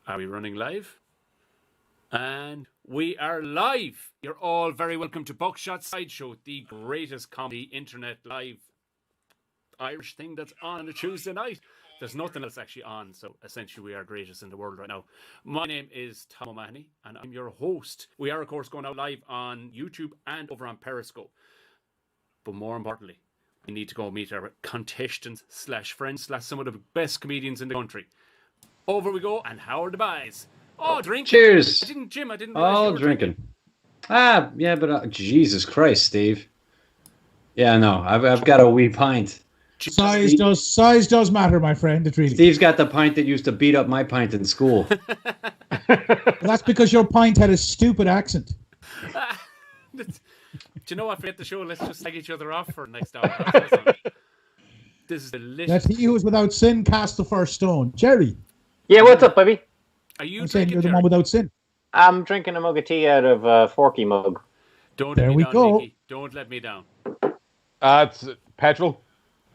Are we running live? And we are live. You're all very welcome to Buckshot Sideshow, the greatest comedy internet live Irish thing that's on a Tuesday night. There's nothing else actually on, so essentially we are greatest in the world right now. My name is Tom O'Mahony, and I'm your host. We are, of course, going out live on YouTube and over on Periscope. But more importantly, we need to go meet our contestants / friends / some of the best comedians in the country. Over we go, and how are the boys? Oh, drink. Cheers. I didn't realize you were drinking. Yeah, but Jesus Christ, Steve. Yeah, no, I've got a wee pint. Size does matter, my friend. It really. Steve's got the pint that used to beat up my pint in school. That's because your pint had a stupid accent. Do you know what? Forget the show. Let's just slag each other off for the next hour. This is delicious. That he who was without sin cast the first stone. Gerry. Yeah, what's up, baby? Are you I'm saying drinking, you're the Gerry? one without sin. I'm drinking a mug of tea out of a Forky mug. Don't There let me we down, go. Mickey. Don't let me down. It's petrol.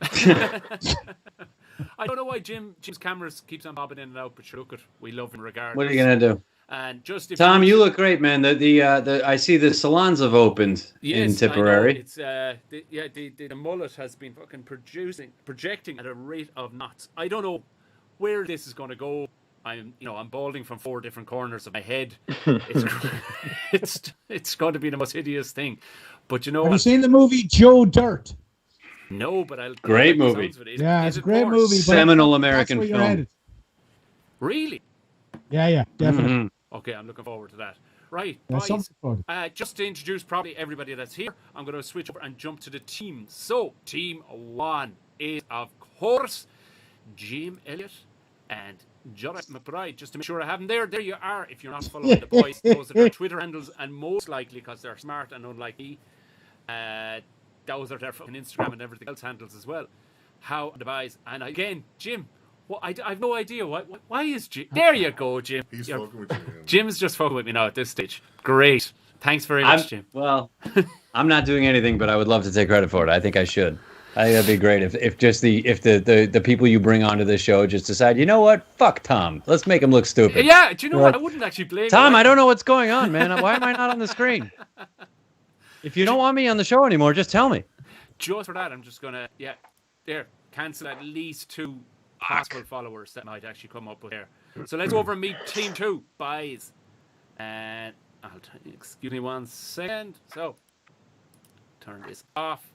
I don't know why Jim's cameras keeps on bobbing in and out, but sure, look, we love him regardless. What are you gonna do? And just if Tom, you look great, man. The I see the salons have opened in Tipperary. It's the mullet has been fucking projecting at a rate of knots. I don't know where this is going to go. I'm balding from 4 different corners of my head. It's going to be the most hideous thing. But you know Have what? you seen the movie Joe Dirt? No, but I'll Great like the movie. sounds of it. Yeah, it's a great movie. But Seminal that's American where you're film. headed. Really? Yeah, definitely. Mhm. Okay, I'm looking forward to that. Right, Yeah, boys. something for it. Just to introduce probably everybody that's here, I'm going to switch over and jump to the team. So, team 1 is, of course, Jim Elliott and Jonathan McBride. Just to make sure I have them there. There you are. If you're not following the boys, those are their Twitter handles, and most likely, because they're smart and unlike me, those are their fucking Instagram and everything else handles as well. How are the boys? And again, Jim. Well, I have no idea. Why is Jim? There you go, Jim. He's fucking with you. Man. Jim's just fucking with me now at this stage. Great. Thanks very much, Jim. Well, I'm not doing anything, but I would love to take credit for it. I think I should. I think that'd be great if the people you bring onto this show just decide, you know what? Fuck Tom. Let's make him look stupid. Yeah, do you know what? I wouldn't actually blame Tom, you. I don't know what's going on, man. Why am I not on the screen? If you don't want me on the show anymore, just tell me. Just for that, I'm just going to, cancel at least 2 possible followers that might actually come up with there. So let's over and meet team 2, boys. And excuse me 1 second. So, turn this off.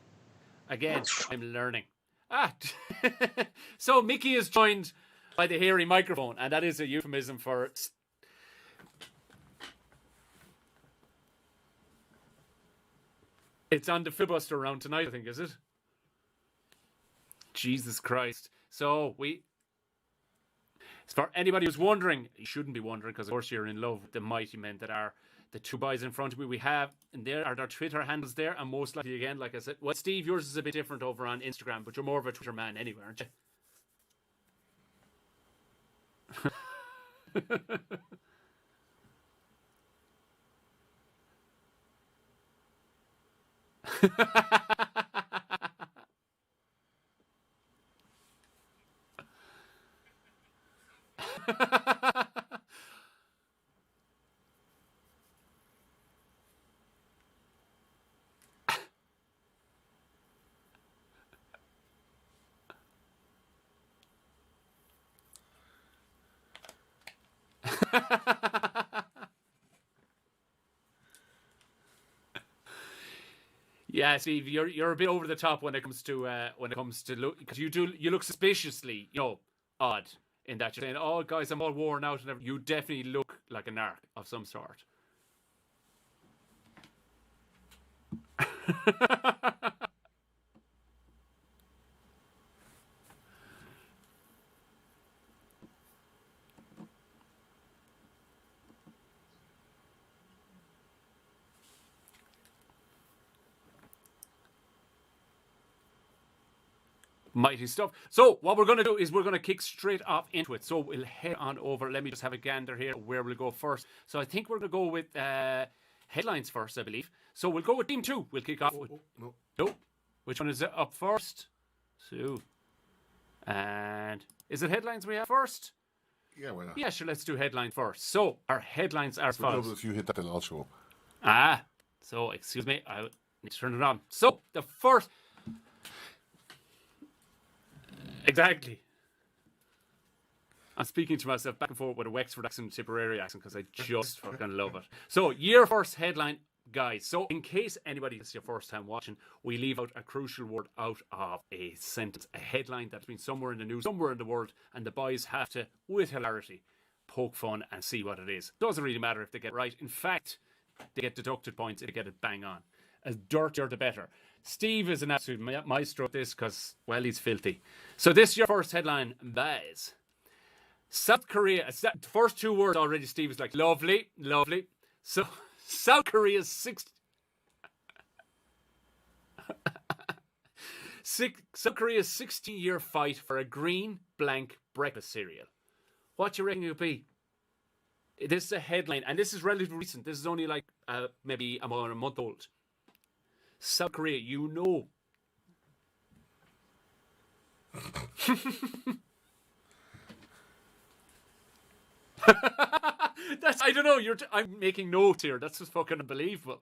Again, I'm learning. So Mickey is joined by the hairy microphone, and that is a euphemism for... It's on the filibuster round tonight, I think, is it? Jesus Christ. So as for anybody who's wondering, you shouldn't be wondering, because of course you're in love with the mighty men that are the 2 boys in front of me. We have, and there are their Twitter handles there, and most likely again, like I said, well, Steve, yours is a bit different over on Instagram, but you're more of a Twitter man anyway, aren't you? Yeah, Steve, you're a bit over the top when it comes to look, because you look suspiciously, odd in that you're saying, "Oh, guys, I'm all worn out," and everything. You definitely look like a narc of some sort. Mighty stuff. So what we're going to do is we're going to kick straight off into it. So we'll head on over. Let me just have a gander here where we'll go first. So I think we're going to go with headlines first, I believe. So we'll go with team 2. We'll kick off with... No. Which one is it up first? So... And is it headlines we have first? Yeah, why not? Yeah, sure, let's do headlines first. So, our headlines are as follows. If you hit that, then I'll show up. So, excuse me, I need to turn it on. So, the first... Exactly. I'm speaking to myself back and forth with a Wexford accent and Tipperary accent because I just fucking love it. So, your first headline, guys. So, in case anybody is your first time watching, we leave out a crucial word out of a sentence, a headline that's been somewhere in the news, somewhere in the world, and the boys have to, with hilarity, poke fun and see what it is. Doesn't really matter if they get it right. In fact, they get deducted points if they get it bang on. As dirtier, the better. Steve is an absolute maestro at this because, well, he's filthy. So this is your first headline, guys. South Korea, the first two words already, Steve is like, lovely, lovely. So, South Korea's South Korea's 16-year fight for a green blank breakfast cereal. What do you reckon it would be? This is a headline, and this is relatively recent. This is only like maybe a month old. South Korea, you know. I don't know. I'm making notes here. That's just fucking unbelievable.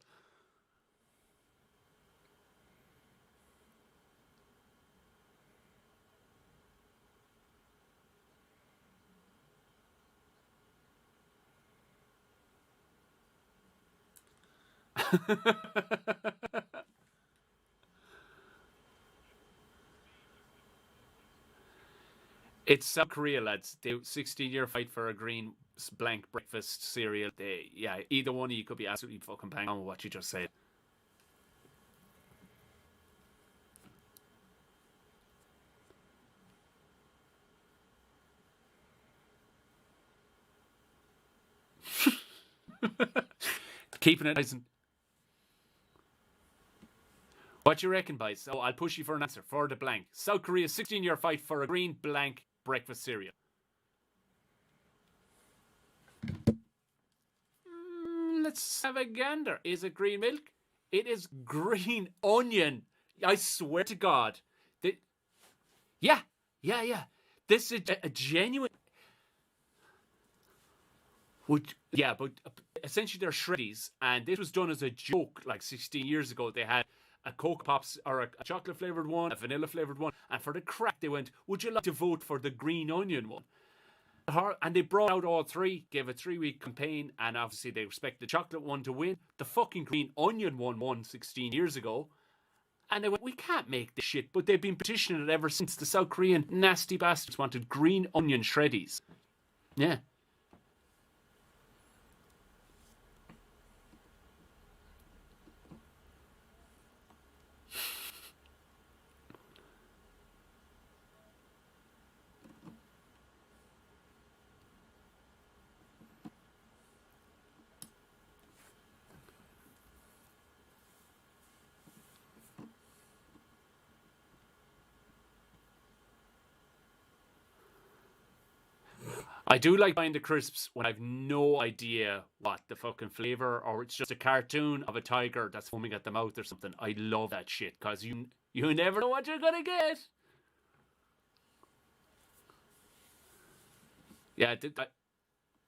It's South Korea, lads. The 16-year fight for a green blank breakfast cereal. Either one of you could be absolutely fucking bang on with what you just said. Keeping it nice and... What do you reckon, boys? So I'll push you for an answer. For the blank. South Korea's 16-year fight for a green blank breakfast cereal. Let's have a gander. Is it green milk? It is green onion. I swear to God. Yeah. This is a genuine... but essentially they're shreddies, and this was done as a joke like 16 years ago. They had a Coke Pops or a chocolate flavoured one, a vanilla flavoured one, and for the crack they went, would you like to vote for the green onion one? And they brought out all three, gave a 3-week campaign, and obviously they expect the chocolate one to win. The fucking green onion one won 16 years ago. And they went, we can't make this shit, but they've been petitioning it ever since. The South Korean nasty bastards wanted green onion shreddies. Yeah. I do like buying the crisps when I've no idea what the fucking flavour, or it's just a cartoon of a tiger that's foaming at the mouth or something. I love that shit because you never know what you're gonna get. Yeah,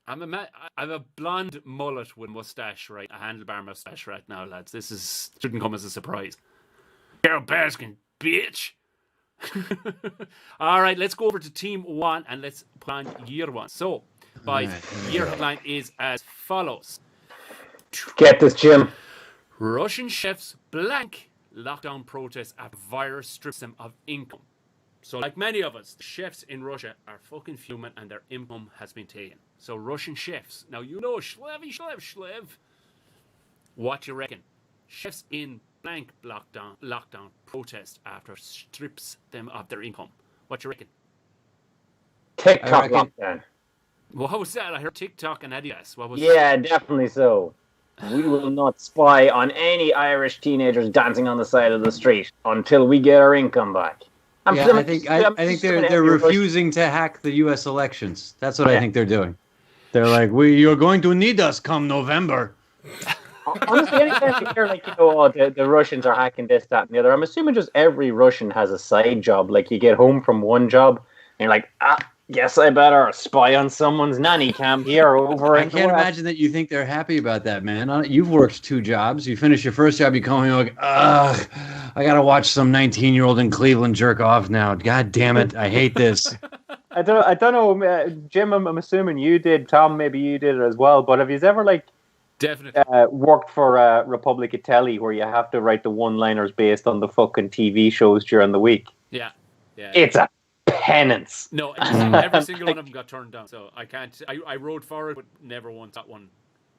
I have a blonde mullet with mustache, right? A handlebar mustache right now, lads. This shouldn't come as a surprise. Carol Baskin, bitch. All right, let's go over to team one and let's put on year one. So, boys, year headline is as follows. Get this, Jim. Russian chefs blank lockdown protests after virus strips them of income. So, like many of us, the chefs in Russia are fucking fuming and their income has been taken. So, Russian chefs. Now, you know, Shlev. What do you reckon? Chefs in blank lockdown protest after strips them of their income. What do you reckon? TikTok lockdown. What was that? I heard TikTok and Adidas. What was that? Definitely so. We will not spy on any Irish teenagers dancing on the side of the street until we get our income back. I think they're refusing to hack the U.S. elections. That's what I think they're doing. They're like, you're going to need us come November. Honestly, anytime you hear the Russians are hacking this, that, and the other, I'm assuming just every Russian has a side job. Like you get home from one job and you're like, Guess I better spy on someone's nanny cam here over I in can't the West. imagine that you think they're happy about that, man. You've worked 2 jobs. You finish your first job, you come home, you're like, ugh, I got to watch some 19-year-old in Cleveland jerk off now. God damn it. I hate this. I don't know, Jim. I'm assuming you did. Tom, maybe you did it as well. But have you ever Definitely. worked for Republic of Telly, where you have to write the one-liners based on the fucking TV shows during the week? Yeah. It's a penance. No, every single one of them got turned down. So I can't. I wrote for it, but never once got one.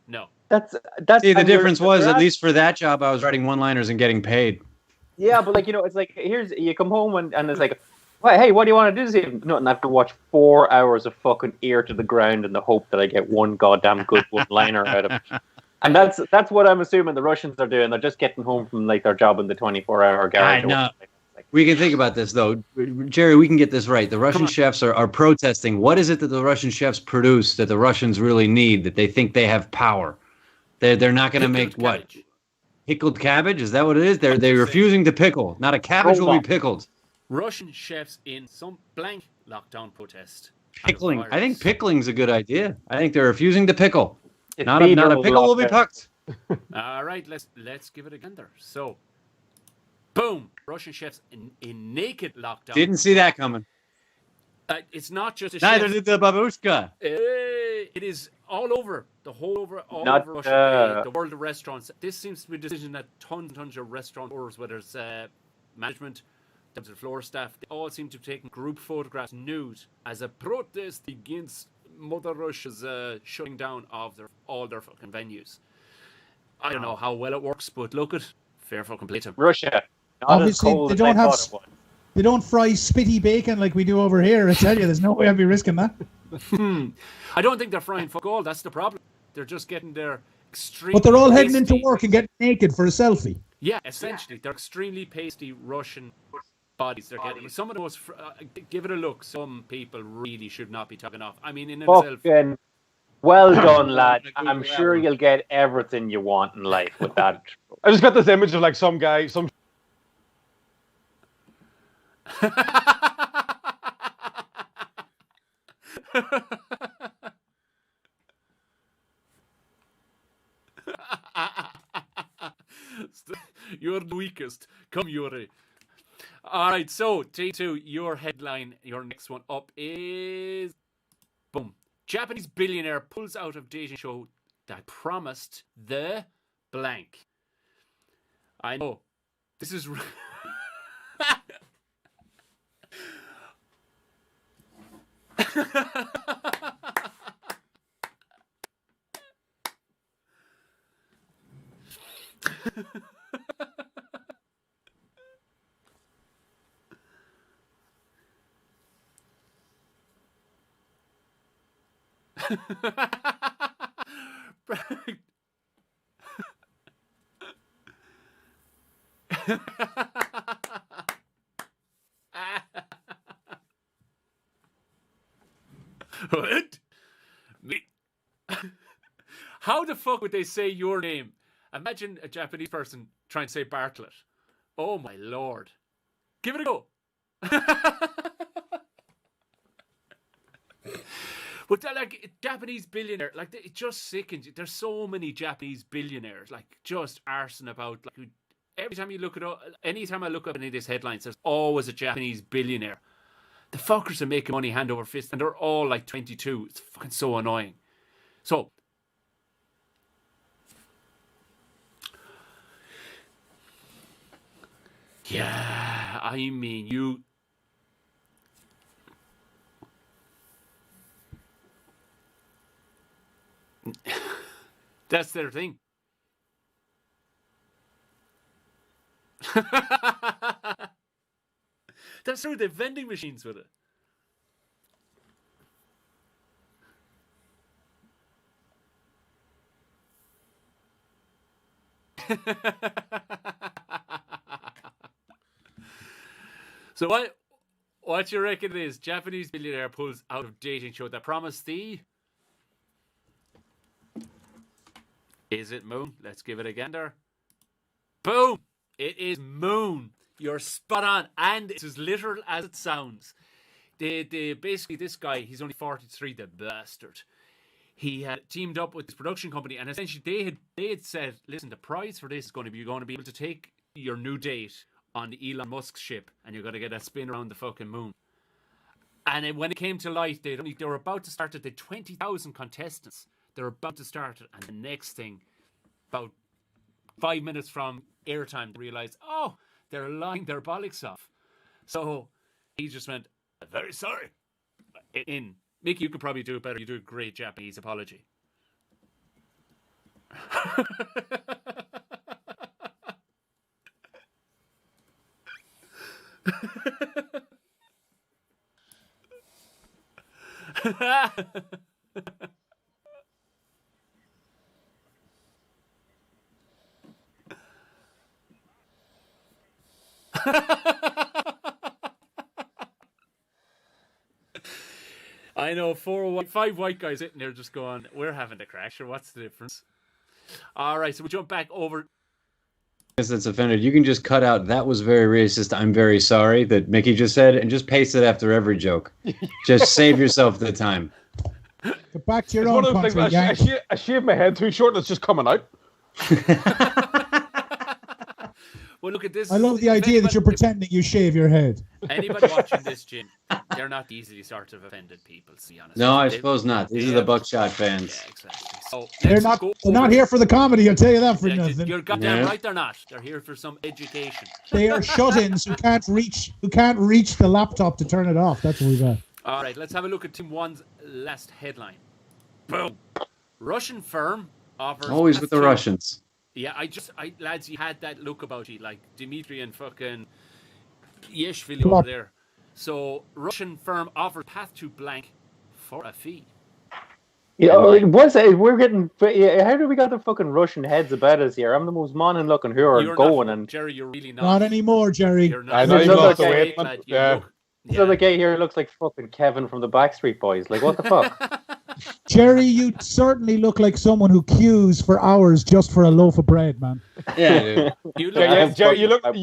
No. That's See, the and difference you're was, at at- least for that job, I was writing one-liners and getting paid. Yeah, but it's like you come home and it's like, well, hey, what do you want to do this evening? Nothing. I have to watch 4 hours of fucking ear to the ground in the hope that I get one goddamn good one-liner out of it. And that's what I'm assuming the Russians are doing. They're just getting home from their job in the 24-hour garage. I know. We can think about this, though. Jerry, we can get this right. The Russian chefs are protesting. What is it that the Russian chefs produce that the Russians really need, that they think they have power? They're not going to make what? Cabbage. Pickled cabbage? Is that what it is? They're refusing to pickle. Not a cabbage will be pickled. Russian chefs in some blank lockdown protest. Pickling. I think pickling's a good idea. I think they're refusing to pickle. Not a Peter pickle will be lockdown. picked. All right, let's give it a gander. So, boom, Russian chefs in naked lockdown. Didn't see that coming. It's not just a Neither chef. did the babushka. It is all over Not, over Russia, the world of restaurants. This seems to be a decision that tons and tons of restaurateurs, whether it's management, the floor staff, they all seem to be taking group photographs nude as a protest against Mother Russia's shutting down of all their fucking venues. I don't know how well it works, but look at fair fucking play to them. Russia. Not Obviously, as cold they as don't I have thought it was. They don't fry spitty bacon like we do over here. I tell you, there's no way I'd be risking that. I don't think they're frying fuck all. That's the problem. They're just getting their extreme. But they're all heading into pasty- work and getting naked for a selfie. Yeah, essentially, they're extremely pasty Russian bodies they're getting. Some of those, give it a look. Some people really should not be talking off. I mean, in themselves. Fucking well done, lad. I'm sure you'll get everything you want in life with that. I just got this image of some guy, some You're the weakest. Come, Yuri. All right, so T2, your headline, your next one up is boom. Japanese billionaire pulls out of dating show that promised the blank. I know. This is What? Me? How the fuck would they say your name? Imagine a Japanese person trying to say Bartlett. Oh my lord. Give it a go. But like Japanese billionaire, like it just sickens you. There's so many Japanese billionaires, like just arsing about. Like every time you look it up, anytime I look up any of these headlines, there's always a Japanese billionaire. The fuckers are making money hand over fist, and they're all like 22. It's fucking so annoying. So, yeah, I mean, you. That's their thing. That's true. They're vending machines with it. So what you reckon it is? Japanese billionaire pulls out of dating show that promised the. Is it Moon? Let's give it a gander. Boom! It is Moon. You're spot on, and it's as literal as it sounds. they basically, this guy, he's only 43, the bastard. He had teamed up with his production company, and essentially they had said, listen, the prize for this is going to be, you're going to be able to take your new date on the Elon Musk ship, and you're going to get a spin around the fucking moon. And then when it came to light, they were about to start it. They had 20,000 contestants. They were about to start it, and the next thing, about 5 minutes from airtime, they realized, oh, they're lying their bollocks off. So he just went, I'm very sorry. Mickey, you could probably do it better. You do a great Japanese apology. I know 5 white guys sitting there just going, we're having a crash, or what's the difference? All right, so we'll jump back over. That's offended. You can just cut out "that was very racist, I'm very sorry" that Mickey just said, and just paste it after every joke. Just save yourself the time. Get back to your It's own one of those country, things. gang. I shaved my head too short, and it's just coming out. Well, look at this. I love the idea that you're pretending you shave your head. Anybody watching this, Jim, they're not easily sort of offended people, to be honest. No, I suppose not. These are the Buckshot fans. Yeah, exactly. So They're not here for the comedy, I'll tell you that for nothing. You're goddamn right, they're not. They're here for some education. They are shut-ins who can't reach the laptop to turn it off. That's what we got. All right, let's have a look at Team 1's last headline. Boom. Russian firm offers... Always with the Russians. Yeah, lads, you had that look about you, like Dmitry and fucking Yeshvili over there. So, Russian firm offers path to blank for a fee. Yeah, we're getting... How do we got the fucking Russian heads about us here? I'm the most modern looking who are going and... Jerry, you're really not. Not anymore, Jerry. You're not. I know you lost the weight. Yeah. This other guy here looks like fucking Kevin from the Backstreet Boys. Like, what the fuck? Jerry, you certainly look like someone who queues for hours just for a loaf of bread, man. Yeah, dude. Jerry, you look like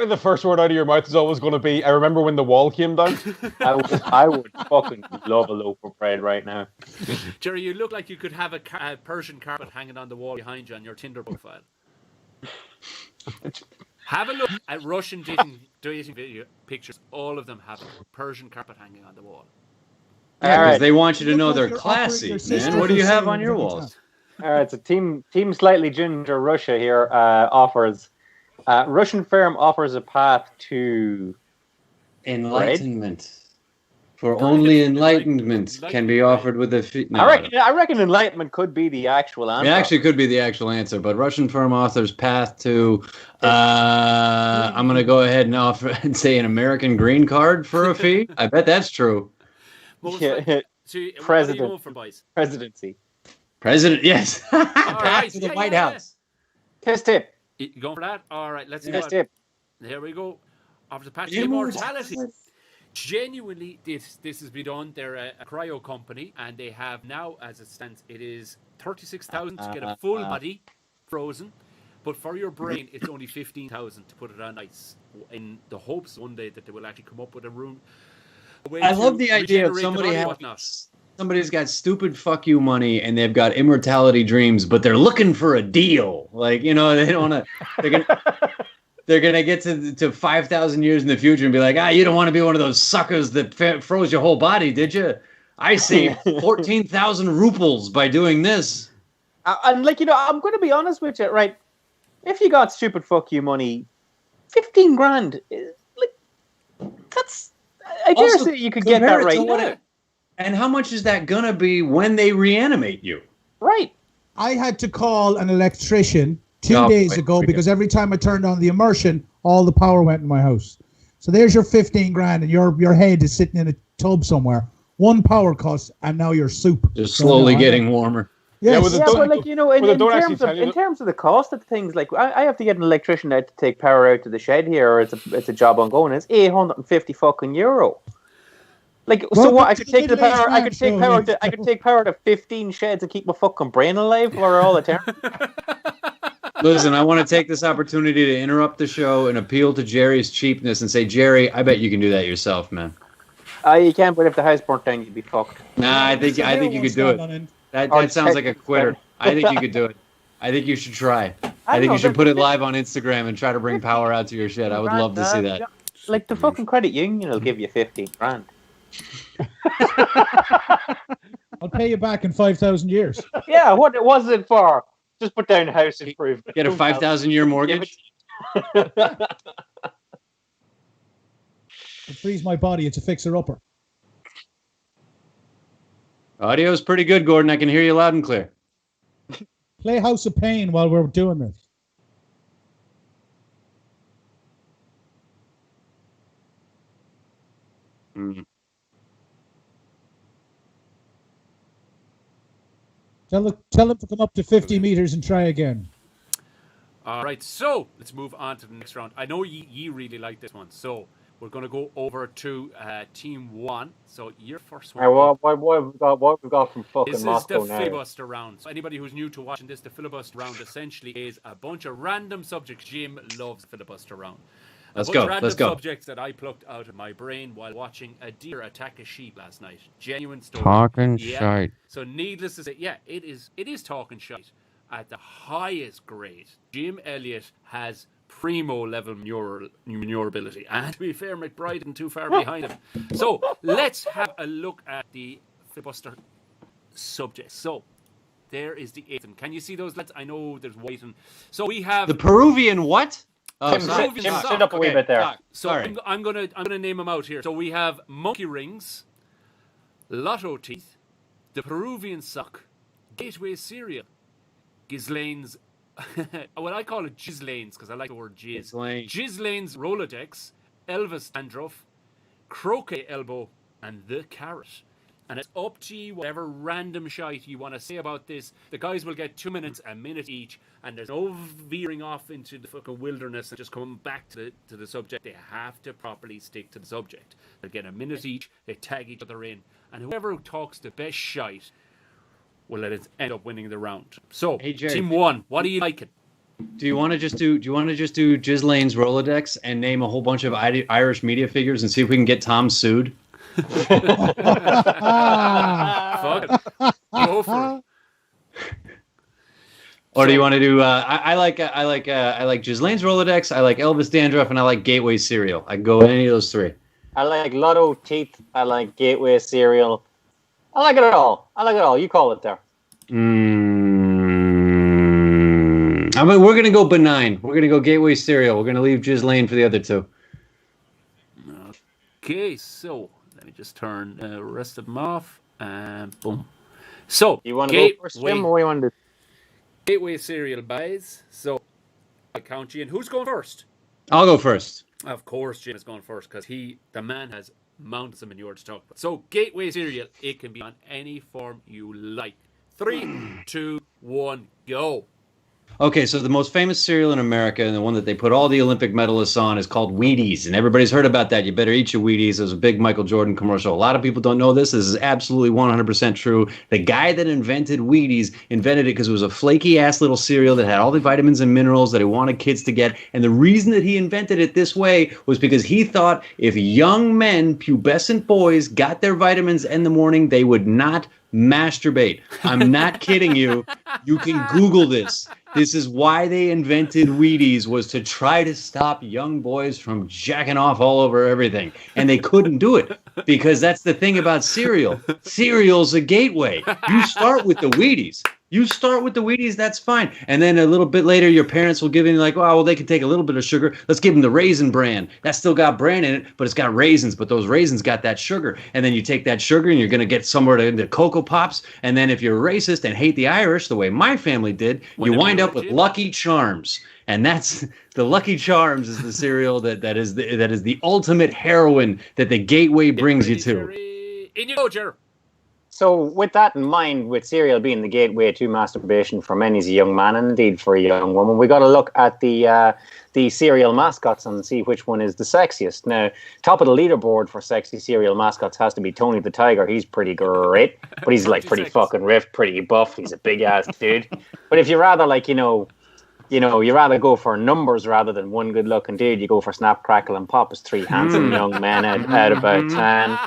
the first word out of your mouth is always going to be, I remember when the wall came down. I would fucking love a loaf of bread right now. Jerry, you look like you could have a Persian carpet hanging on the wall behind you on your Tinder profile. Have a look at Russian dating video pictures. All of them have a Persian carpet hanging on the wall. Yeah, because they want you to You know look they're like you're classy, offering your man. sister What do you for have sale on your every walls? All right, so Team Slightly Ginger Russia here offers... Russian firm offers a path to... Enlightenment. For only enlightenment can be offered with a fee. No, I reckon enlightenment could be the actual answer. it actually could be the actual answer, but Russian firm offers path to... I'm going to go ahead and offer and say an American green card for a fee. I bet that's true. President. For, boys? Presidency. President, yes. Right, to the White House. Test tip. You going for that? All right, let's see. Test tip. There we go. After the patch immortality. Genuinely, this has been done. They're a cryo company, and they have now, as it stands, it is 36,000 to get a full body frozen, but for your brain, it's only 15,000 to put it on ice. In the hopes one day that they will actually come up with a way I to love the idea of regenerate somebody's got stupid fuck you money and they've got immortality dreams, but they're looking for a deal. Like, they don't want to. They're going to get to 5,000 years in the future and be like, you don't want to be one of those suckers that froze your whole body, did you? I saved 14,000 rubles by doing this. And, I'm going to be honest with you, right? If you got stupid fuck you money, 15 grand, that's... I dare say you could get that right now. And how much is that going to be when they reanimate you? Right. I had to call an electrician 2 days ago because every time I turned on the immersion, all the power went in my house. So there's your 15 grand and your head is sitting in a tub somewhere. One power cut and now you're soup. They're slowly getting warmer. Yes. In terms of the cost of things, like I have to get an electrician out to take power out to the shed here, or it's a job ongoing. It's 850 fucking euro. So what? I could take the power. I could take power to 15 sheds and keep my fucking brain alive for all the time. Listen, I want to take this opportunity to interrupt the show and appeal to Jerry's cheapness and say, Jerry, I bet you can do that yourself, man. You can't, but if the house burnt down, you'd be fucked. Nah, I think you could do it. That sounds like a quitter. I think you could do it. I think you should try. I think you should put it live on Instagram and try to bring power out to your shed. I would love to see that. Like the fucking credit union will give you 15 grand. I'll pay you back in 5,000 years. Yeah, what was it for? Just put down house improvement. Get a 5,000-year mortgage. It frees my body. It's a fixer-upper. Audio's pretty good, Gordon. I can hear you loud and clear. Play House of Pain while we're doing this. Mm. Tell him to come up to 50 meters and try again. All right, so let's move on to the next round. I know ye really like this one, so we're going to go over to Team 1. So your first one. What we've got from fucking This Moscow is the now? filibuster round. So anybody who's new to watching this, the filibuster round essentially is a bunch of random subjects. Jim loves the filibuster round. Let's bunch go. of random Let's go. subjects that I plucked out of my brain while watching a deer attack a sheep last night. Genuine story. Talking shite. So needless to say, yeah, it is talking shite at the highest grade. Jim Elliott has primo level maneuverability, and to be fair, McBride isn't too far behind him. So let's have a look at the filibuster subjects. So there is the eighth. Can you see those? I know there's white and so we have The Peruvian what? Tim, sit up a wee bit there. So Sorry. I'm gonna name them out here. So we have monkey rings, lotto teeth, the Peruvian sock, gateway cereal, Ghislaine's. Well, I call it Ghislaine's because I like the word jizz. Ghislaine's Rolodex, Elvis Dandruff, croquet elbow, and the carrot. And it's up to you, whatever random shite you want to say about this. The guys will get 2 minutes, a minute each, and there's no veering off into the fucking wilderness and just coming back to the subject. They have to properly stick to the subject. They'll get a minute each, they tag each other in, and whoever talks the best shite will end up winning the round. So, Hey, Jerry. Team 1, what are you liking? Do you want to just do Ghislaine's Rolodex and name a whole bunch of Irish media figures and see if we can get Tom sued? Fuck it. Go for it. Or do you want to do? I like Ghislaine's Rolodex. I like Elvis Dandruff, and I like Gateway Cereal. I can go with any of those three. I like Lotto Teeth. I like Gateway Cereal. I like it all. You call it there. I mean, we're gonna go benign. We're gonna go Gateway Cereal. We're gonna leave Ghislaine for the other two. Okay, so let me just turn the rest of them off, and boom. So You want to go first, Jim, or what do you want to do? Gateway Cereal buys. So I count you in. Who's going first? I'll go first. Of course, Jim is going first because the man has mountains of manure to talk about. So Gateway Cereal, it can be on any form you like. 3, 2, 1, go. Okay, so the most famous cereal in America and the one that they put all the Olympic medalists on is called Wheaties. And everybody's heard about that. You better eat your Wheaties. There's a big Michael Jordan commercial. A lot of people don't know this. This is absolutely 100% true. The guy that invented Wheaties invented it because it was a flaky-ass little cereal that had all the vitamins and minerals that he wanted kids to get. And the reason that he invented it this way was because he thought if young men, pubescent boys, got their vitamins in the morning, they would not masturbate. I'm not kidding you. You can Google this. This is why they invented Wheaties, was to try to stop young boys from jacking off all over everything. And they couldn't do it because that's the thing about cereal. Cereal's a gateway. You start with the Wheaties. That's fine. And then a little bit later, your parents will give in like, oh, well, they can take a little bit of sugar. Let's give them the raisin bran. That's still got bran in it, but it's got raisins. But those raisins got that sugar. And then you take that sugar and you're going to get somewhere to the Cocoa Pops. And then if you're racist and hate the Irish, the way my family did, you wind up with Lucky Charms. And that's the Lucky Charms is the cereal that is the ultimate heroin that the gateway brings you to. In you go, Jerry. So with that in mind, with cereal being the gateway to masturbation for many as a young man and indeed for a young woman, we got to look at the cereal mascots and see which one is the sexiest. Now, top of the leaderboard for sexy cereal mascots has to be Tony the Tiger. He's pretty great, but he's like pretty fucking ripped, pretty buff. He's a big ass dude. But if you rather like, you rather go for numbers rather than one good looking dude, you go for Snap, Crackle and Pop as 3 handsome young men at about 10.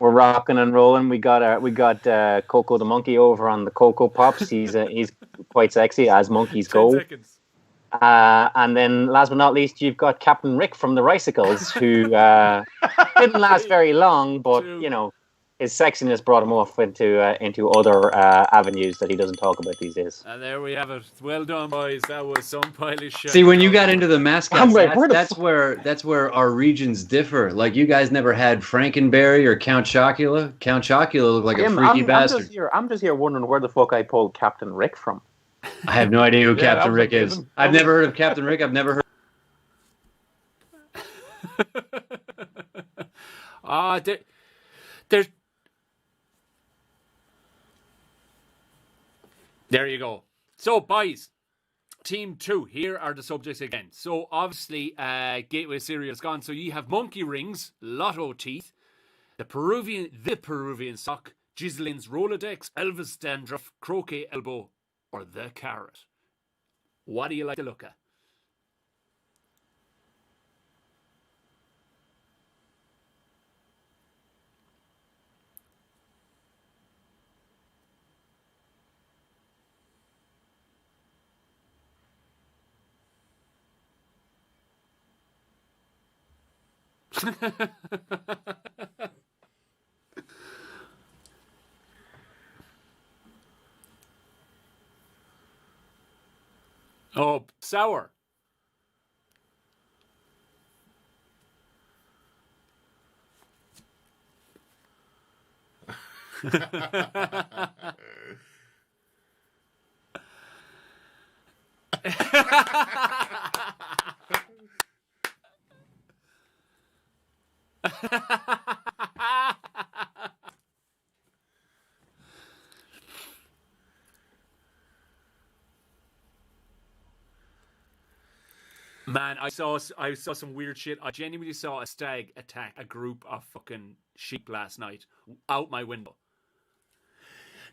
We're rocking and rolling. We got Coco the monkey over on the Coco Pops. He's quite sexy as monkeys 10 go. seconds. And then, last but not least, you've got Captain Rick from the Ricicles, who didn't last very long, but you know, his sexiness brought him off into other avenues that he doesn't talk about these days. And there we have it. Well done, boys. That was some pile of shit. See, when you got into the mascots, right, that's where our regions differ. Like, you guys never had Frankenberry or Count Chocula. Count Chocula looked like a freaky bastard. I'm just here wondering where the fuck I pulled Captain Rick from. I have no idea who Captain Rick is. I've never heard of Captain Rick. I've never heard. There's. There you go. So, boys, Team 2, here are the subjects again. So, obviously, Gateway cereal's gone. So, you have monkey rings, lotto teeth, the Peruvian sock, Giselin's Rolodex, Elvis dandruff, croquet elbow, or the carrot. What do you like to look at? Oh, sour. Man, I saw some weird shit. I genuinely saw a stag attack a group of fucking sheep last night out my window.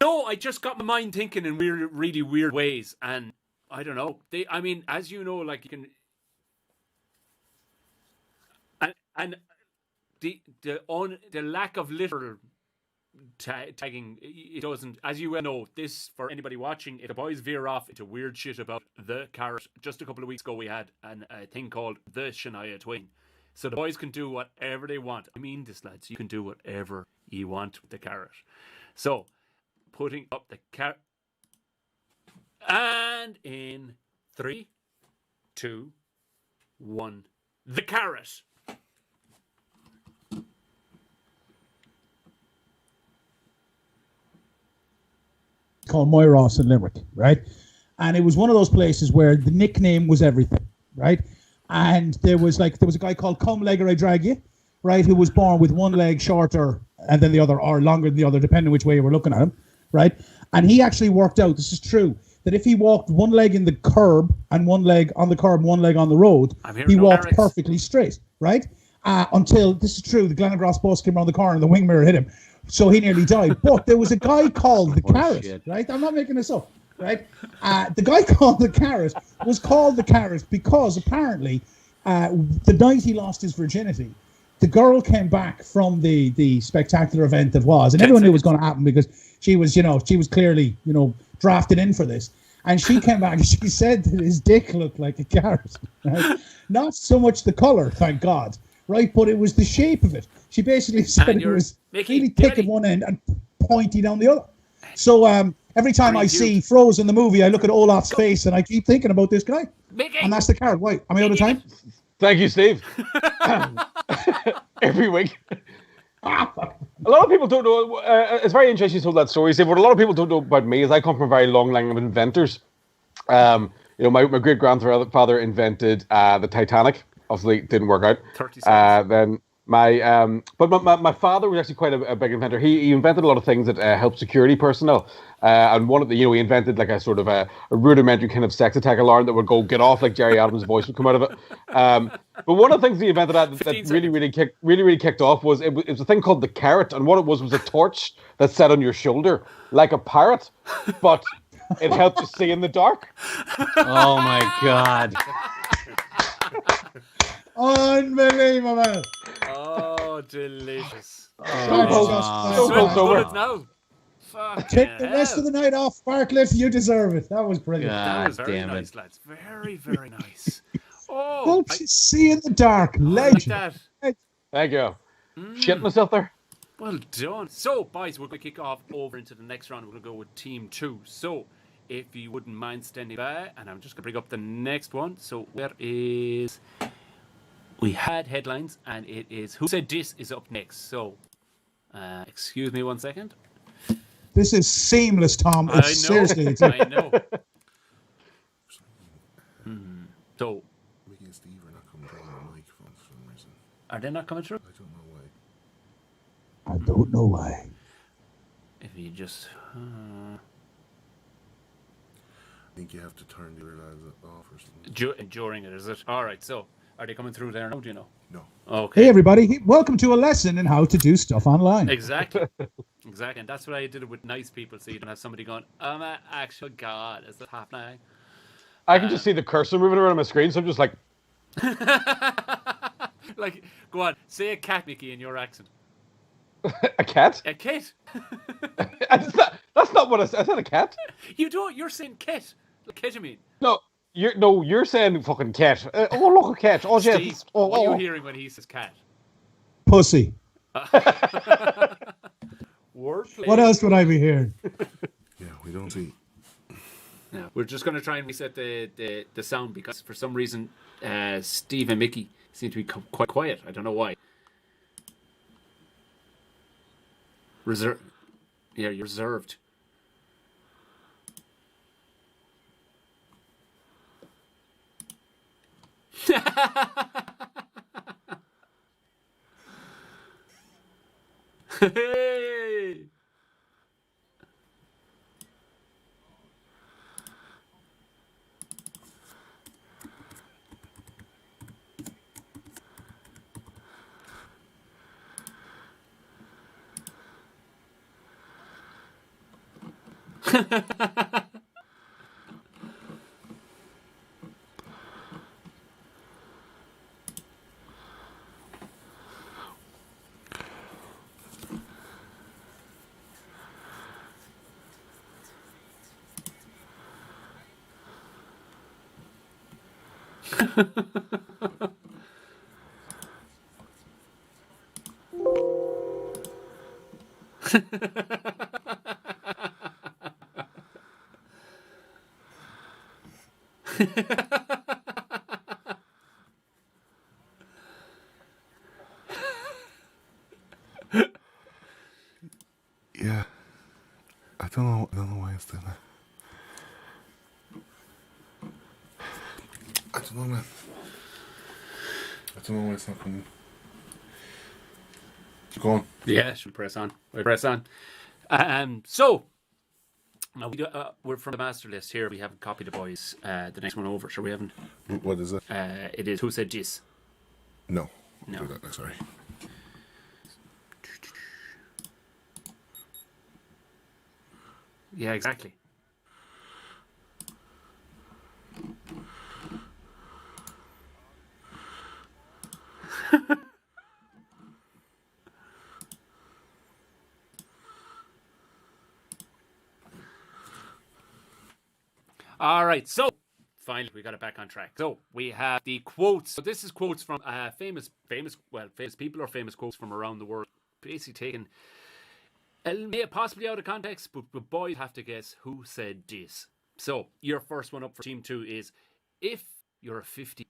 No, I just got my mind thinking in really weird ways, and I don't know. I mean, as you know, like you can, and the lack of litter tagging, it doesn't, as you well know, this, for anybody watching, if the boys veer off into weird shit about the carrot, just a couple of weeks ago we had a thing called the Shania Twain. So the boys can do whatever they want. I mean this, lads, you can do whatever you want with the carrot. So, putting up the carrot, and in 3, 2, 1, the carrot. Called Moyross in Limerick, right? And it was one of those places where the nickname was everything, right? And there was a guy called Come Leg or I Drag You, right? Who was born with one leg shorter and then the other, or longer than the other, depending which way you were looking at him, right? And he actually worked out, this is true, that if he walked one leg in the curb and one leg on the curb, one leg on the road, he walked perfectly straight, right? Until, this is true, the Glennegross bus came around the corner and the wing mirror hit him. So he nearly died. But there was a guy called the Carrot, shit. Right? I'm not making this up, right? The guy called the Carrot was called the Carrot because apparently the night he lost his virginity, the girl came back from the spectacular event that was, and everyone knew it was going to happen because she was clearly, drafted in for this. And she came back and she said that his dick looked like a carrot. Right? Not so much the color, thank God, right? But it was the shape of it. She basically said it was really thick at one end and pointy down the other. So every time I see Frozen the movie, I look at Olaf's face and I keep thinking about this guy. And that's the carrot. Wait, am I out of time? Thank you, Steve. Every week. A lot of people don't know. It's very interesting you told that story, Steve. What a lot of people don't know about me is I come from a very long line of inventors. My great grandfather invented the Titanic. Obviously, it didn't work out. 30 seconds. Then my father was actually quite a big inventor. He invented a lot of things that helped security personnel. And one of the, he invented like a sort of a rudimentary kind of sex attack alarm that would go get off, like Jerry Adams' voice would come out of it. But one of the things he invented that really kicked off was it was a thing called the carrot, and what it was a torch that sat on your shoulder like a parrot, but it helped you see in the dark. Oh my God. Unbelievable. Oh, delicious. So Sweat sober. bullets now. Take the rest of the night off, Bartlett. You deserve it. That was brilliant. That was God very damn nice, it. lads. Very, very nice. Oh, Folks, see in the dark. I like Legend. that. Thank you. Shit myself there. Well done. So, boys, we're going to kick off over into the next round. We're going to go with Team 2. So, if you wouldn't mind standing by, and I'm just going to bring up the next one. So, where is... We had headlines, and it is Who Said This is up next. So, excuse me 1 second. This is seamless, Tom. It's seriously. It's I know. So, Mickey and Steve are not coming through on the microphone for some reason. are they not coming through? I don't know why. I don't know why. If you just... I think you have to turn the other lads off or something. during it, is it? All right, so are they coming through there now? Do you know? No. Okay. Hey, everybody. Welcome to a lesson in how to do stuff online. Exactly. Exactly. And that's what I did it with nice people, so you don't have somebody going, oh my actual God, is that happening? I can just see the cursor moving around on my screen, so I'm just like, Like, go on, say a cat, Mickey, in your accent. a cat? A kit? That's not what I said. I said a cat. You don't, you're saying kit. Ketamine. No, you're saying fucking cat. Oh, look, a cat. Oh, Steve, yes. Oh, what are you oh. hearing when he says cat? Pussy. Wordplay. What else would I be hearing? Yeah, we don't see. Yeah, we're just going to try and reset the sound because for some reason Steve and Mickey seem to be quite quiet. I don't know why. Reserve. Yeah, you're reserved. Hey! Yeah. I don't know why it's doing that. I don't know, man. I don't know why it's not coming. Keep going. Yeah, should we press on? We press on. So now we're from the master list here. We haven't copied the boys. The next one over, so we haven't. What is it? It is Who Said This? No. No. Do that next, sorry. Yeah, exactly. All right, so finally we got it back on track. So we have the quotes. So this is quotes from famous people or famous quotes from around the world, basically taken possibly out of context, but boys have to guess who said this. So your first one up for Team 2 is, if you're a 50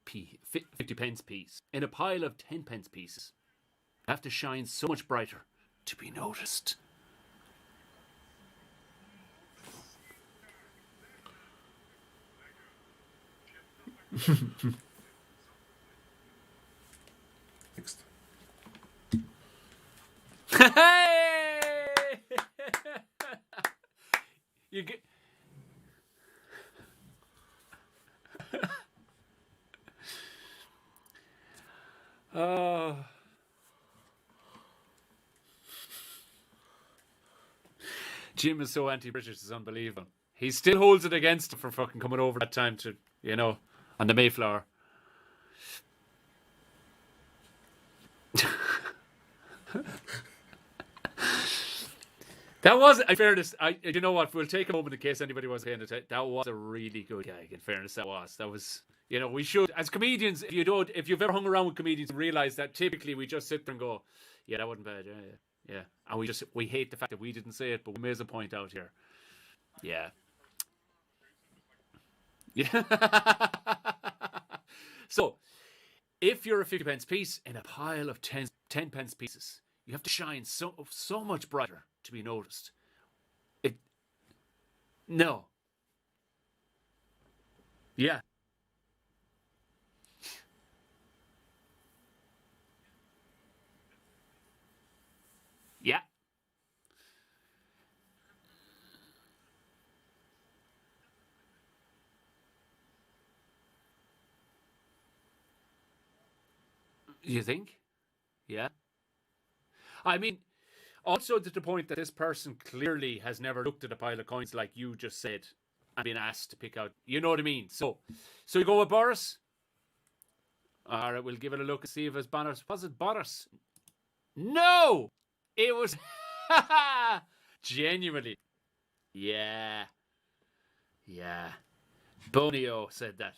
pence piece in a pile of 10 pence pieces, you have to shine so much brighter to be noticed. Next. Hey! You get. Oh. Jim is so anti-British, it's unbelievable. He still holds it against him for fucking coming over that time to, on the Mayflower. That was, in fairness, you know what, we'll take a moment in case anybody was paying attention. That was a really good gag, in fairness, that was, you know, we should, as comedians, if you've ever hung around with comedians, realize that typically we just sit there and go, yeah, that wasn't bad, yeah. And we hate the fact that we didn't say it, but we may as well point out here. Yeah. So, if you're a 50 pence piece in a pile of 10 pence pieces, you have to shine so much brighter to be noticed. No. Yeah. Yeah. You think? Yeah. I mean, also to the point that this person clearly has never looked at a pile of coins like you just said and been asked to pick out. You know what I mean? So you go with Boris? All right, we'll give it a look and see if it's Boris. Was it Boris? No! It was... Genuinely. Yeah. Bonio said that.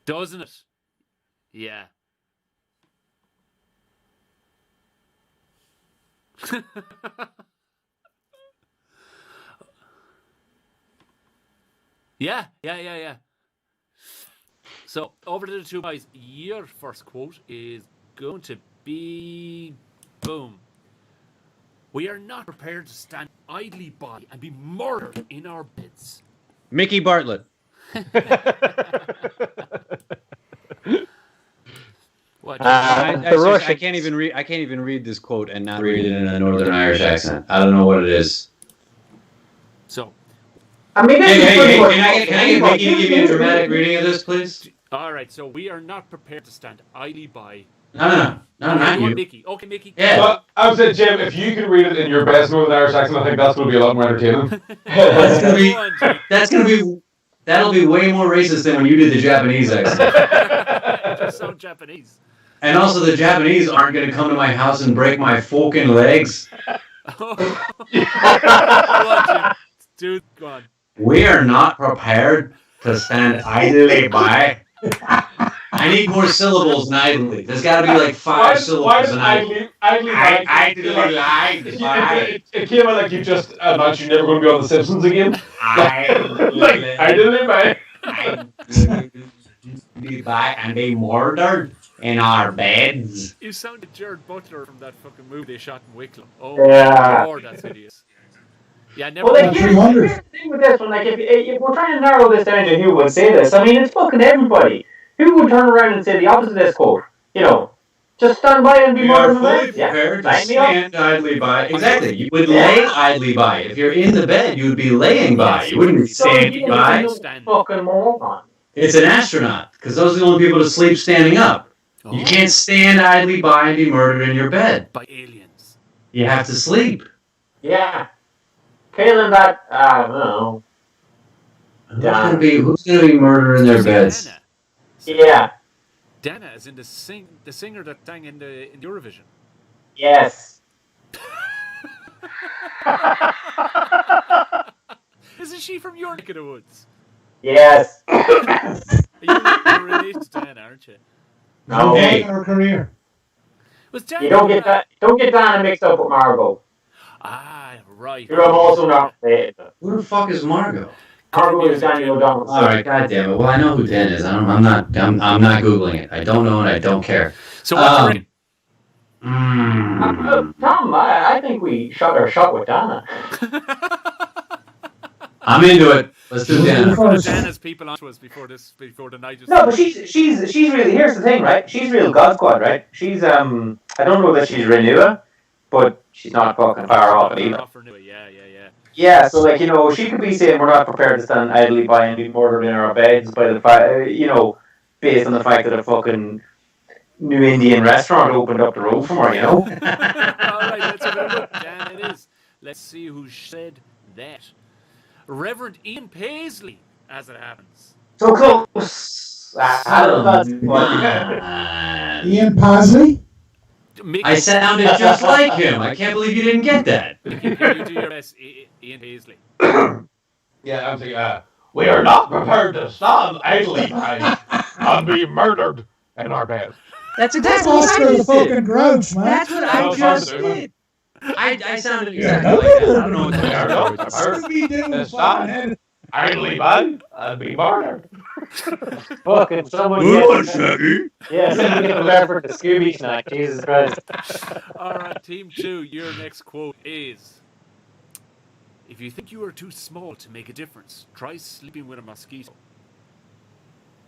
Doesn't it? Yeah. Yeah. So, over to the two guys. Your first quote is going to be... Boom. We are not prepared to stand idly by and be murdered in our beds. Mickey Bartlett. What? I can't even read this quote and not read it in a Northern Irish accent. I don't know what it is. So, I mean, can I get Mickey to give you a dramatic reading of this, please? all right. So we are not prepared to stand idly by. No, not you. Mickey. Okay, Mickey. Yeah. Well, I would say, Jim, if you could read it in your best Northern Irish accent, I think that's going to be a lot more entertaining. That'll be way more racist than when you did the Japanese accent. It just sounds Japanese. And also, the Japanese aren't going to come to my house and break my fucking legs. Go on, Jim. Dude, go on. We are not prepared to stand idly by. I need more syllables than idly. There's got to be like 5 syllables in idly. Idly by. It came out like you just announced you're never going to be on The Simpsons again. Idly by. Idly by and be murdered in our beds. You sounded Jared Butler from that fucking movie they shot in Wicklow. Oh, yeah. Lord, that's hideous. Yeah, never. Well, like, here's the thing with this one. Like, if we're trying to narrow this down to who would say this, I mean, it's fucking everybody. Who would turn around and say the opposite of this quote? You know, just stand by and be murdered in the bed. Prepared to stand idly by. Exactly. You would lay idly by. If you're in the bed, you would be laying by. You wouldn't be standing by. Fucking moron. It's an astronaut, because those are the only people to sleep standing up. Oh. You can't stand idly by and be murdered in your bed. By aliens. You have to sleep. Yeah. Failing that, I don't know. Who's gonna be murdered in their beds? Dana. Yeah. Dana is in the singer that sang in the Eurovision. Yes. Isn't she from your neck of the woods? Yes. You're related to Dana, aren't you? No. Hey. Her career. Was Dana You don't get that. Don't get Dana mixed up with Margot. Ah, right. You're also not related. Who the fuck is Margot? Margot is Daniel O'Donnell. All right, goddamn it. Well, I know who Dan is. I'm not googling it. I don't know and I don't care. So what's your Tom, I think we shot our shot with Dana. I'm into it. Let's do Dana. Dana's people onto us before the night. No, but she's really. Here's the thing, right? She's real God Squad, right? She's I don't know that she's Renua, but she's not fucking far off it either. Yeah, so like, you know, she could be saying we're not prepared to stand idly by and be murdered in our beds by the fact, you know, based on the fact that a fucking new Indian restaurant opened up the road from her, you know. All right, let's have a look. Dan, it is. Let's see who said that. Reverend Ian Paisley, as it happens. So close. Ian Pasley? Mickey, I sounded just like him. I can't believe you didn't get that. Mickey, can you do your best, Ian Paisley? Yeah, I'm thinking, we are not prepared to stand idly by and be murdered in our bed. That's That's exactly what Oscar I the just fucking did. Grouch, man. That's what I No, just it's hard to do. did. I sounded exactly like that. I don't know what We are not that was. prepared Scooby-Doo, to fucking stand head. idly by and be murdered. Fucking someone Shaggy. Yeah, someone get prepared for the Scooby snack. Jesus Christ. All right, Team 2, your next quote is: if you think you are too small to make a difference, try sleeping with a mosquito.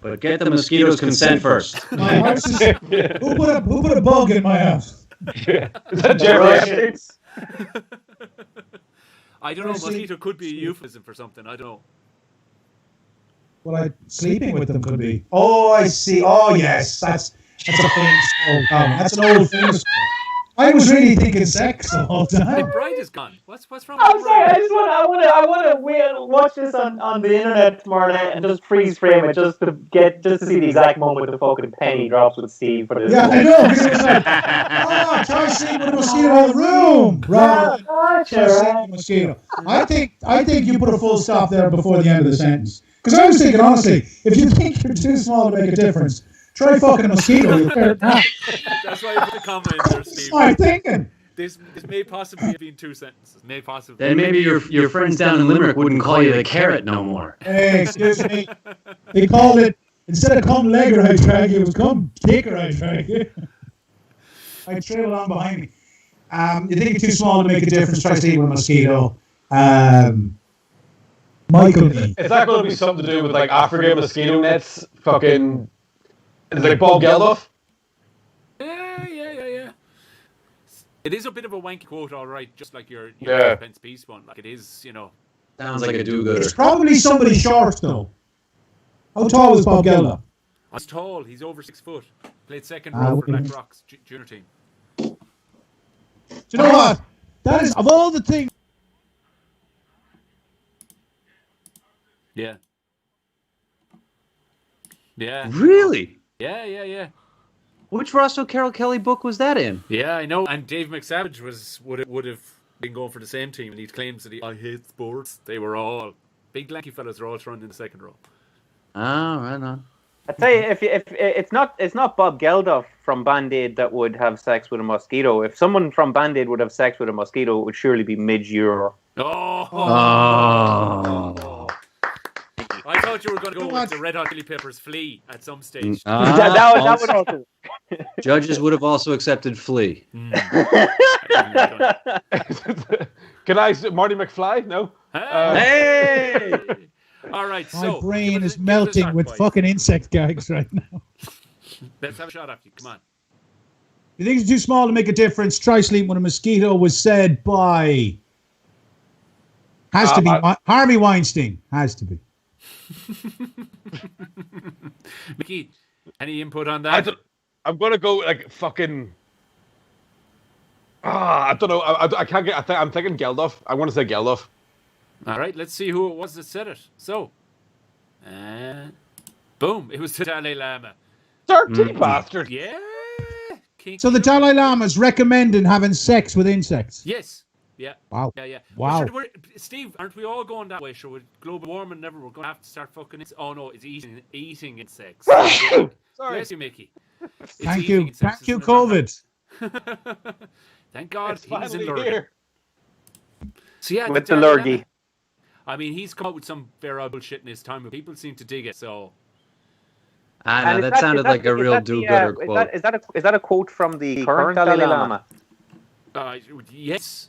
But get the mosquito's consent first. My house is... Who put a bug in my house? Is that Jerry? I don't know, Firstly- mosquito could be a euphemism for something, I don't know. Well, sleeping with them could be. Oh, I see. Oh, yes. That's a famous old comment. That's an old famous. I was really thinking sex the whole The time. bride is gone. What's wrong with I'm the sorry. bride? I want to watch this on the internet tomorrow night and just freeze frame it just to see the exact moment the fucking penny drops with Steve for this. Yeah, I know. Because it was like, try sleeping with a mosquito in the room. Right. Try sleeping with a mosquito. I think you put a full stop there before the end of the sentence. Because I was thinking, honestly, if you think you're too small to make a difference, try fucking a mosquito. That's why I put the comma in there, That's Steve. my thinking. This may possibly have been 2 sentences. May possibly. Then maybe your friends down in Limerick wouldn't call you the carrot no more. Hey, excuse me. They called it, instead of come legger I drag you, it was come dicker I drag you. I trail on behind me. You think you're too small to make a difference, try sleeping with a mosquito. Michael Lee. Is that going to be something to do with like Africa mosquito nets? Fucking, is it like Bob Geldof? Yeah. It is a bit of a wanky quote, all right, just like your Yeah. Pence Peace one. Like it is, Sounds like a do-gooder. It's probably somebody short, though. How tall is Bob Geldof? He's tall. He's over 6 foot. Played second Ah, row for okay. Black Rocks junior team. Do you know what? That is, of all the things. Yeah. Yeah. Really? Yeah. Which Russell Carroll Kelly book was that in? Yeah, I know. And Dave McSavage would have been going for the same team, and he claims that I hate sports. They were all big, lanky fellas. Are all thrown in the second row. Oh, right on. I tell you, if it's not Bob Geldof from Band Aid that would have sex with a mosquito. If someone from Band Aid would have sex with a mosquito, it would surely be Midge-Ure. Oh. I thought you were going to go with the Red Hot Chili Peppers Flea at some stage. That would also. Judges would have also accepted Flea. Can I, Marty McFly? No. Hey! All right, My so brain give is us a melting start, with boys. fucking insect gags right now. Let's have a shot after you. Come on. You think it's too small to make a difference? Try sleeping with a mosquito was said by... Has to be Harvey Weinstein. Has to be. Mickey, any input on that? I'm gonna go like fucking. I don't know. I can't get. I'm thinking Geldof. I want to say Geldof. All right, let's see who it was that said it. So, boom! It was the Dalai Lama. Dirty bastard. Yeah. King So the Kong. Dalai Lama's recommending having sex with insects. Yes. Yeah. Wow. Yeah. Wow. But sure, Steve, aren't we all going that way? Sure, with global warming, never we're going to have to start fucking. Oh no, it's eating insects. Sorry. Bless you, Mickey. It's Thank eating you. insects, Thank you, isn't it? COVID. Thank God It's he's in finally Lurgy. here. So yeah, With the Dalai lurgy. Lama, I mean, he's come up with some fair bullshit in his time, but people seem to dig it. So I And know, is that sounded like a is real that the, do-gooder quote. Is that a quote from the current Dalai Lama? yes,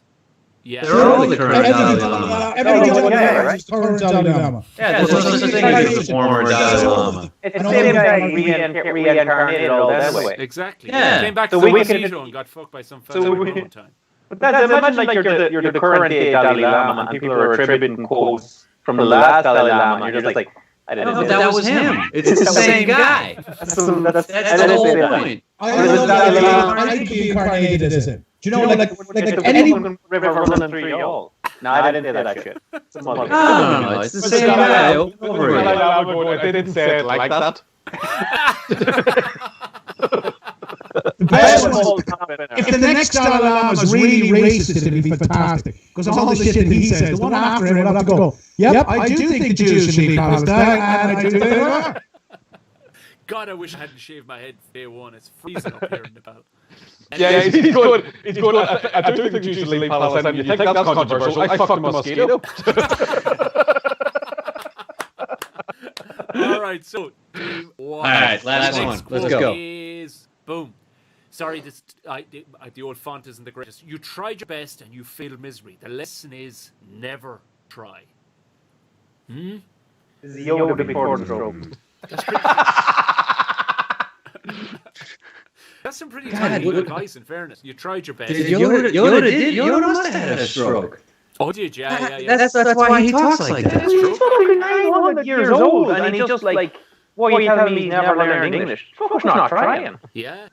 yeah. They're all the current Dalai Lama. Everything No, Dalai yeah, Lama right. is current Dalai Lama. Yeah, there's no such thing as the former Dalai Lama. It's I the know same that- guy reincarnated all that way. Exactly. Yeah. He came back So to we the can- mosquito and got fucked by some So fella we- one time. But imagine like you're the current day Dalai Lama and people are attributing quotes from the last Dalai Lama and you're just like, I didn't No, know that was him. It's the same guy. That's That's the whole point. I don't know. I think he incarnated as him. Do you know, like anyone? River running through y'all. No, I didn't say that shit. Some other No, it's the same guy over and over again. I didn't say it like that. The best one. If the next Dalai Lama is really racist, it'd be fantastic. Because all the shit that he says, the one after him would have to go, yep, I do think the Jews should leave Palestine, and I do think they are. God, I wish I hadn't shaved my head day one. It's freezing up here in Nepal. Yeah, he's going. I do think you should leave Palestine. You think that's controversial? I fucked a mosquito. All right, so team one. All right, last one. Let's go. Is boom. Sorry, the old font isn't the greatest. You tried your best and you failed misery. The lesson is never try. This is Yoda before the stroke. That's some pretty technical advice, in fairness. You tried your best. Yoda must have had a stroke. Oh, did you? Yeah. That's why he talks like that. He's fucking 900 years old, and he just like, what are you telling me he's never learned English? Fuck, not trying. Yeah.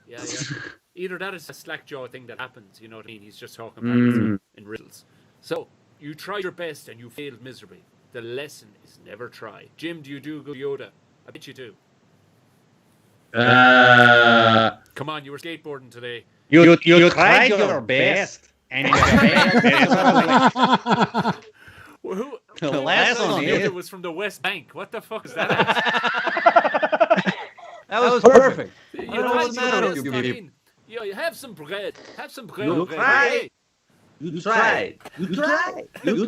Either that is a slack jaw thing that happens, you know what I mean? He's just talking about it in riddles. So, you tried your best and you failed miserably. The lesson is never try. Jim, do you do good Yoda? I bet you do. Come on, you were skateboarding today. You tried your best, and you failed. Who? The last one It was from the West Bank. What the fuck is that? That was perfect. You have some bread. Have some bread. You tried. You tried your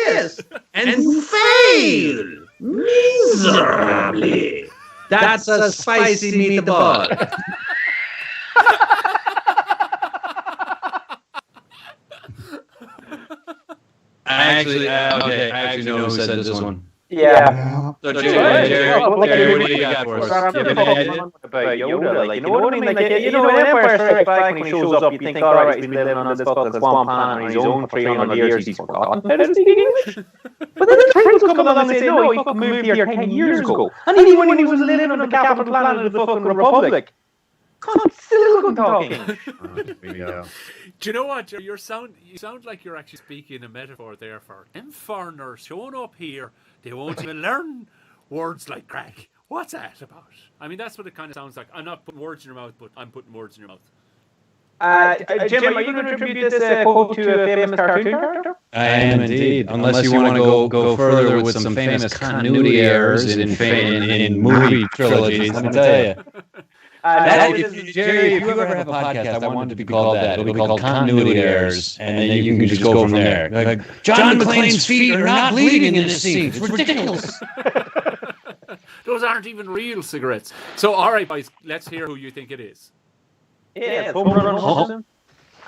best, and you failed miserably. That's a spicy meatball. I actually know who said this one. Yeah. So Gerry, what do you got for us? About Yoda, like, you know what I mean? Like, you know, when Empire Strikes Back, when he shows up, you think, all right, he's been living on this fucking swamp planet on his own for 300 years, he's forgotten how to speak English. But then the Prince come along and say, no, he fucking moved here 10 years ago. And even when he was living on the capital planet of the fucking Republic, God, still couldn't talk English. Do you know what? You sound like you're actually speaking a metaphor there for them foreigners showing up here. They won't even learn words like crack. What's that about? I mean, that's what it kind of sounds like. I'm not putting words in your mouth, but I'm putting words in your mouth. Jim, are you going to attribute this quote to a famous cartoon character? I am indeed. Unless you want to go further with some famous continuity errors in movie trilogies, let me tell you. Gerry, if you ever have a podcast, I want it to be called that. It'll be called Continuity Errors, and then you can just go from there. Like, John McClane's feet are not bleeding in this scene. It's ridiculous. Those aren't even real cigarettes. So, all right, guys, let's hear who you think it is. Yeah, it's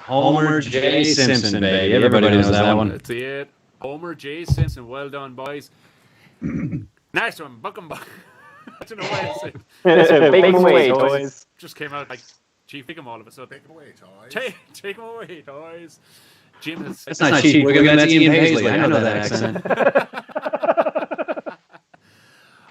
Homer J. Simpson, baby. Everybody knows that one. That's it. Homer J. Simpson. Well done, boys. Nice one. Buck 'em buck. I don't know why I said. Big away, toys. Just came out like Chief Big'em all of a sudden. Take them away, toys. Take them away, toys. Jim is... That's not Chief Big'em, that's Ian Paisley. I know that accent.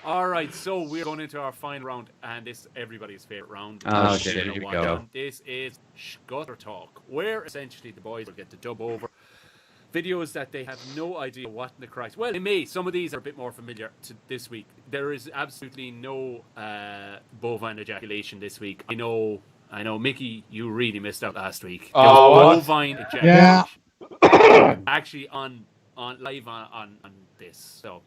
All right, so we're going into our final round, and this is everybody's favorite round. Oh, shit, here we go. This is Gutter Talk, where essentially the boys will get to dub over videos that they have no idea what in the Christ. Well, they may. Some of these are a bit more familiar to this week. There is absolutely no bovine ejaculation this week. I know, Mickey, you really missed out last week. There was bovine ejaculation. Yeah. Actually, on live on this. So,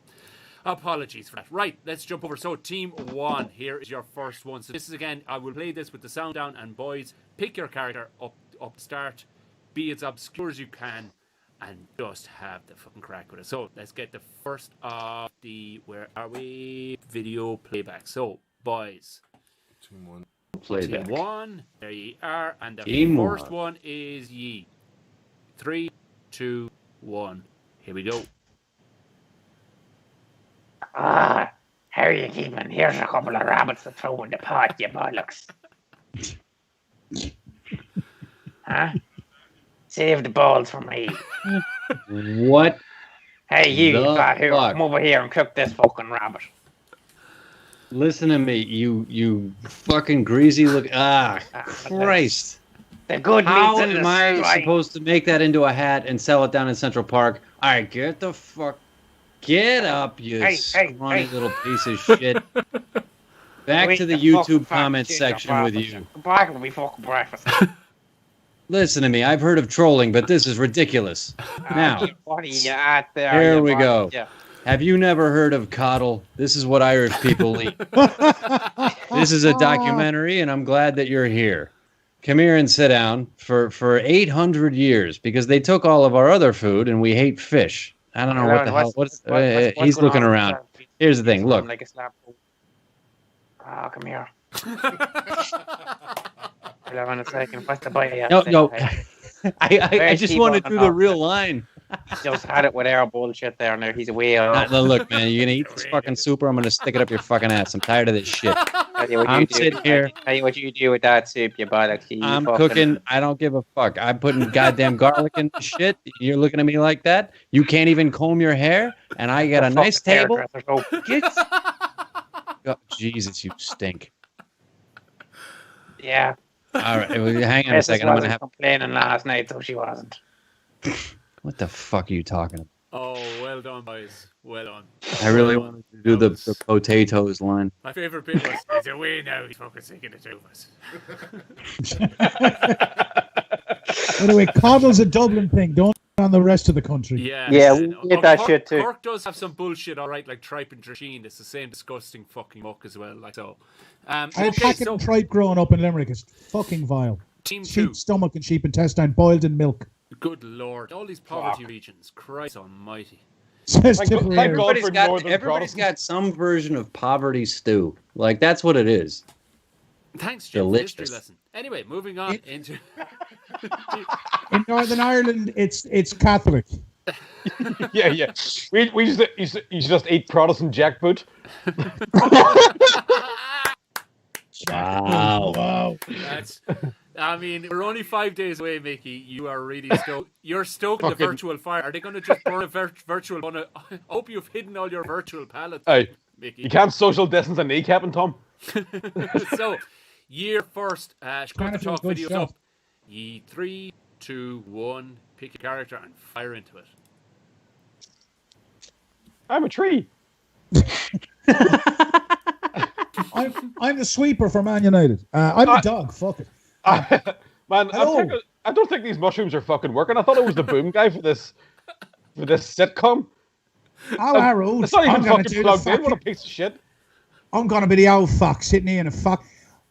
apologies for that. Right, let's jump over. So, team one, here is your first one. So, this is again, I will play this with the sound down, and boys, pick your character up start. Be as obscure as you can. And just have the fucking crack with it. So let's get the first of the, where are we? Video playback. So, boys. Team one. Playback. Team one. There ye are. And the Team first one is ye. 3, 2, 1. Here we go. How are you keeping? Here's a couple of rabbits to throw in the pot, you bollocks. Huh? Save the balls for me. What? Hey, you fat here, come over here and cook this fucking rabbit. Listen to me, you fucking greasy look. Christ. The good How meat's in the am I strike. supposed to make that into a hat and sell it down in Central Park? All right, get the fuck. Get up, you scrawny little piece of shit. Back to the YouTube comment section with you. Back with me fucking breakfast. Listen to me. I've heard of trolling, but this is ridiculous. Now, What are you at there? here we go. Yeah. Have you never heard of coddle? This is what Irish people eat. This is a documentary, and I'm glad that you're here. Come here and sit down for 800 years because they took all of our other food, and we hate fish. I don't know what the hell. What's he's looking around. Here's the thing. Look. Like a slap. Oh, come here. Hold on a second. What's the bite? No. I just want to do the real line. Just had it with our bullshit there. Now he's away. Look, man, you're gonna eat this fucking soup, or I'm gonna stick it up your fucking ass. I'm tired of this shit. I'm sitting here. Tell you what you do with that soup, you bollocks. I'm cooking. I don't give a fuck. I'm putting goddamn garlic in the shit. You're looking at me like that. You can't even comb your hair, and I got a nice table. Oh, Jesus, you stink. Yeah. All right, hang on a second. I'm gonna have complaining last night, so she wasn't. What the fuck are you talking about? Oh, well done, boys. Well done. I really wanted to do the potatoes line. My favourite bit was, it's away now, he's fucking sick of the two of us. Anyway, coddle's a Dublin thing. Don't on the rest of the country. Yeah, we get that shit too. Cork does have some bullshit, all right, like tripe and drisheen. It's the same disgusting fucking muck as well, like so. I had packet and tripe growing up in Limerick. It's fucking vile. Team sheep 2. Stomach and sheep intestine boiled in milk. Good lord, all these poverty regions. Christ almighty. Says everybody's got some version of poverty stew. Like, that's what it is. Thanks, Jim. History lesson. Anyway, moving on into... In Northern Ireland, it's Catholic. Yeah. We just eat Protestant jackfruit. Wow. I mean, we're only 5 days away, Mickey. You are really stoked. You're stoked the virtual fire. Are they going to just burn a virtual one? I hope you've hidden all your virtual pallets, Mickey. You can't social distance a kneecapping, Tom. So, year first. Cut the talk videos up. 3, 2, 1. Pick a character and fire into it. I'm a tree. I'm the sweeper for Man United. I'm a dog. Fuck it. Man, I don't think these mushrooms are fucking working. I thought it was the boom guy for this sitcom. Harold. It's not even fucking plugged in. What a piece of shit. I'm gonna be the old fuck sitting here in a fuck.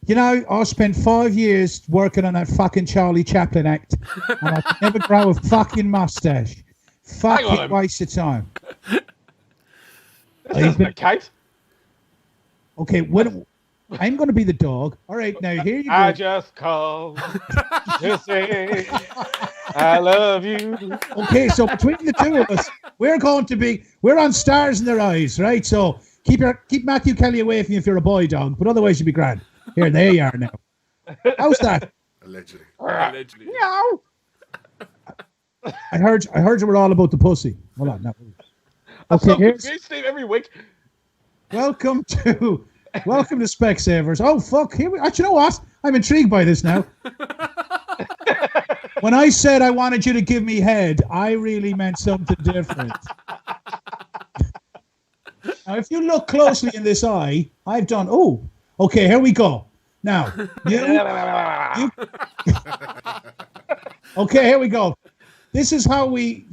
You know, I spent 5 years working on that fucking Charlie Chaplin act, and I could never grow a fucking mustache. Fucking waste of time. This isn't a kite. Okay, I'm going to be the dog. All right, now here you go. I just called to say I love you. Okay, so between the two of us, we're on stars in their eyes, right? So keep Matthew Kelly away from you if you're a boy dog, but otherwise you'll be grand. Here, there you are now. How's that? Allegedly. Meow. I heard you were all about the pussy. Hold on, now. Okay, here's Steve every week. Welcome to Specsavers. Oh fuck! Here we. You know what? I'm intrigued by this now. When I said I wanted you to give me head, I really meant something different. Now, if you look closely in this eye, I've done. Oh, okay. Here we go. Now, you okay. Here we go. This is how we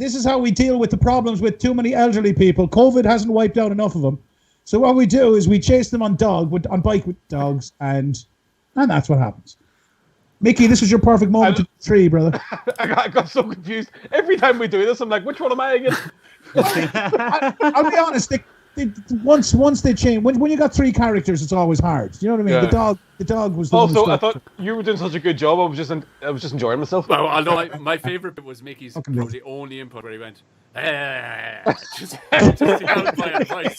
deal with the problems with too many elderly people. COVID hasn't wiped out enough of them. So what we do is we chase them on bike with dogs, and that's what happens. Mickey, this was your perfect moment to tree, brother. I got so confused. Every time we do this, I'm like, which one am I again? I'll be honest. Once they change, when you got 3 characters, it's always hard. You know what I mean? Yeah. The dog was the also. I thought you were doing such a good job. I was just enjoying myself. Well, although my favourite bit was Mickey's probably only input where he went, just to help my advice.